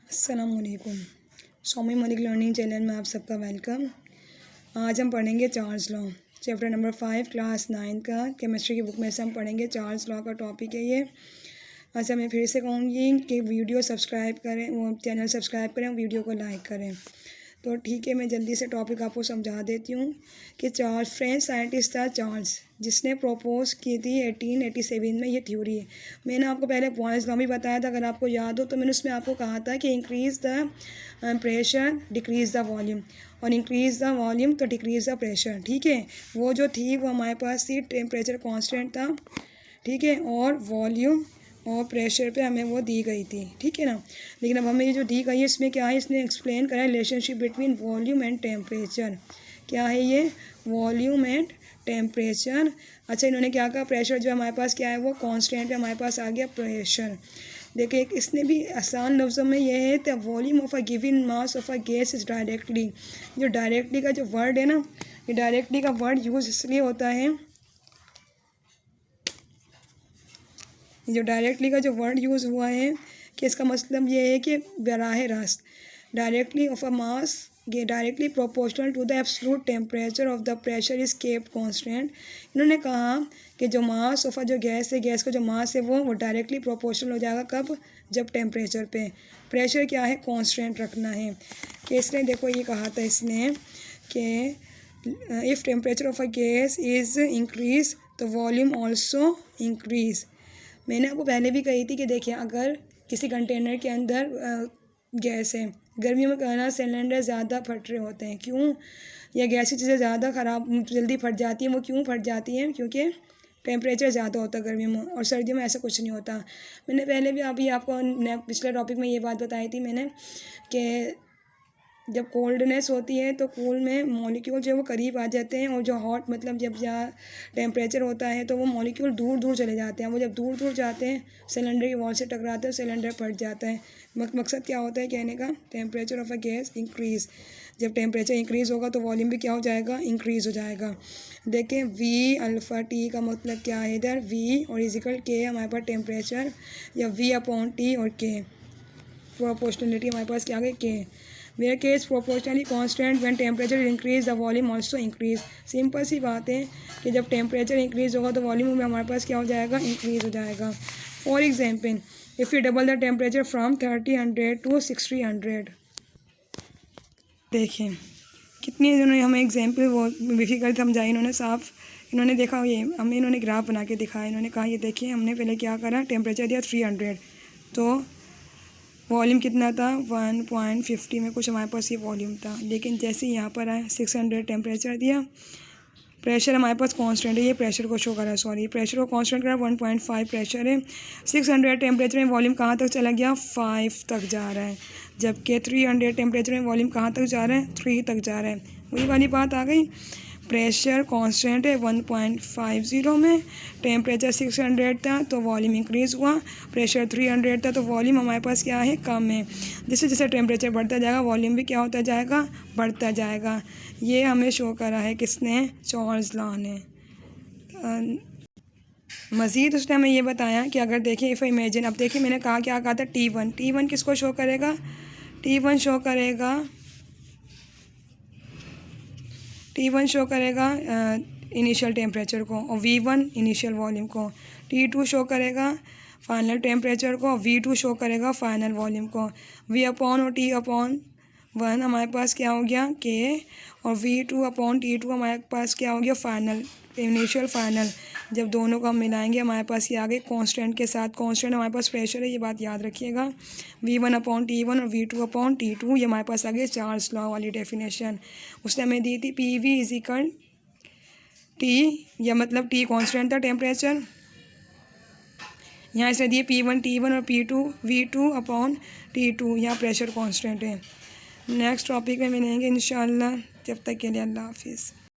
अस्सलामुअलैकुम। सौमी Malik learning channel में आप सबका वेलकम। आज हम पढ़ेंगे Charles law, chapter number 5 class 9 का केमिस्ट्री की बुक में से हम पढ़ेंगे। चार्ल्स लॉ का टॉपिक है ये। अच्छा, मैं फिर से कहूँगी कि वीडियो सब्सक्राइब करें, वो चैनल सब्सक्राइब करें, वीडियो को लाइक करें। तो ठीक है, मैं जल्दी से टॉपिक आपको समझा देती हूँ कि चार्ल्स फ्रेंच साइंटिस्ट था चार्ल्स, जिसने प्रपोज की थी 1887 में ये थ्योरी है। मैंने आपको पहले पॉइंट्स लॉ भी बताया था, अगर आपको याद हो तो मैंने उसमें आपको कहा था कि increase the pressure decrease the volume, और इंक्रीज़ द वॉल्यूम तो डिक्रीज़ द प्रेशर। ठीक है, वो जो थी वो हमारे पास थी टेम्परेचर कॉन्स्टेंट था, ठीक है, और वॉल्यूम और प्रेशर पे हमें वो दी गई थी, ठीक है ना। लेकिन अब हमें ये जो दी गई है इसमें क्या है, इसने एक्सप्लेन करा relationship between volume and temperature. क्या है ये? Volume and temperature. अच्छा, इन्होंने क्या कहा, प्रेशर जो हमारे पास क्या है वो कांस्टेंट है, हमारे पास आ गया प्रेशर। देखिए, इसने भी आसान लफ्ज़ों में ये है the volume of a given mass of a gas is directly. जो डायरेक्टली का जो वर्ड है ना, ये डायरेक्टली का वर्ड यूज़ इसलिए होता है, जो डायरेक्टली का जो वर्ड यूज़ हुआ है कि इसका मतलब ये है कि बराह रास्त, directly of a mass directly proportional to the absolute temperature of the pressure is kept constant. इन्होंने कहा कि जो मास ऑफ जो गैस है, गैस का जो मास है वो डायरेक्टली प्रोपोर्शनल हो जाएगा कब? जब टेम्परेचर पे प्रेशर क्या है, कांस्टेंट रखना है। कि इसने देखो ये कहा था इसने कि if temperature of a gas is increase तो वॉल्यूम ऑल्सो इंक्रीज़। मैंने आपको पहले भी कही थी कि देखिए, अगर किसी कंटेनर के अंदर गैस है, गर्मियों में कहना सिलेंडर ज़्यादा फट रहे होते हैं, क्यों? या गैस की चीज़ें ज़्यादा ख़राब जल्दी फट जाती हैं, वो क्यों फट जाती हैं? क्योंकि टेम्परेचर ज़्यादा होता है गर्मियों में, और सर्दियों में ऐसा कुछ नहीं होता। मैंने पहले भी अभी आपको पिछले टॉपिक में ये बात बताई थी मैंने कि जब कोल्डनेस होती है तो कूल में मॉलिक्यूल जो है वो करीब आ जाते हैं, और जो हॉट मतलब जब जहाँ टेम्परेचर होता है तो वो मॉलिक्यूल दूर दूर चले जाते हैं। वो जब दूर दूर जाते हैं सिलेंडर की वॉल से टकराते हैं, सिलेंडर फट जाता है। मकसद क्या होता है कहने का? Temperature of a gas increase. जब टेम्परेचर इंक्रीज़ होगा तो वॉल्यूम भी क्या हो जाएगा? इंक्रीज़ हो जाएगा। देखें, वी अल्फ़ा टी का मतलब क्या है इधर? वी और इजिकल के हमारे पास टेम्परेचर, या वी अपॉन टी और के प्रोपोर्शनलिटी हमारे पास क्या आ गई? के। Where K is proportionally constant when temperature increase the volume also increase। Simple सी बात है कि जब टेम्परेचर इंक्रीज़ होगा तो वॉल्यूम में हमारे पास क्या हो जाएगा? इंक्रीज़ हो जाएगा। For example, if you double the temperature from 3000 to 6000। देखिए कितनी इन्होंने हमें एग्जाम्पल वो डिफिकल्ट समझाई इन्होंने साफ। इन्होंने देखा, ये हमें इन्होंने ग्राफ बना के दिखाया। इन्होंने कहा ये देखिए, हमने पहले क्या करा, टेम्परेचर दिया 300, तो वॉल्यूम कितना था? 1.50 में कुछ हमारे पास ये वॉल्यूम था। लेकिन जैसे यहाँ पर आए 600 टेम्परेचर दिया, प्रेशर हमारे पास कांस्टेंट है, ये प्रेशर को शो करा, सॉरी प्रेशर को कांस्टेंट करा, 1.5 प्रेशर है। 600 टेम्परेचर में वॉल्यूम कहाँ तक चला गया? 5 तक जा रहा है। जबकि 300 टेम्परेचर में वॉल्यूम कहाँ तक जा रहा है? 3 तक जा रहा है। वही वाली बात आ गई, प्रेशर कांस्टेंट है 1.50 में, टेम्परेचर 600 था तो वॉल्यूम इंक्रीज़ हुआ, प्रेशर 300 था तो वॉल्यूम हमारे पास क्या है? कम है। जैसे जैसे टेम्परेचर बढ़ता जाएगा वॉल्यूम भी क्या होता जाएगा? बढ़ता जाएगा। ये हमें शो करा है किसने? चार्ल्स लॉ ने। मज़ीद उसने हमें ये बताया कि अगर देखिए, इफ़ इमेजिन, अब देखिए मैंने कहा क्या कहा था? T1 किसको शो करेगा? T1 शो करेगा इनिशियल टेम्परेचर को, और V1 इनिशियल वॉल्यूम को। T2 शो करेगा फाइनल टेम्परेचर को, V2 शो करेगा फाइनल वॉल्यूम को। V अपॉन और T अपॉन 1 हमारे पास क्या हो गया? K, और V2 अपॉन T2 हमारे पास क्या हो गया? Final, initial final. जब दोनों को हम मिलाएंगे हमारे पास ये आ गए कांस्टेंट के साथ। कांस्टेंट हमारे पास प्रेशर है, ये बात याद रखिएगा। V1 अपॉन T1 और V2 अपॉन T2, ये हमारे पास आ गए चार्ल्स लॉ वाली डेफिनेशन। उसने हमें दी थी PV इजिकल T, या मतलब T कांस्टेंट था टेम्परेचर। यहाँ से दिए P1 T1 और P2 V2 अपॉन T2, यहाँ प्रेशर कांस्टेंट है। नेक्स्ट टॉपिक में मिलेंगे इंशाल्लाह, जब तक के लिए अल्लाह हाफिज़।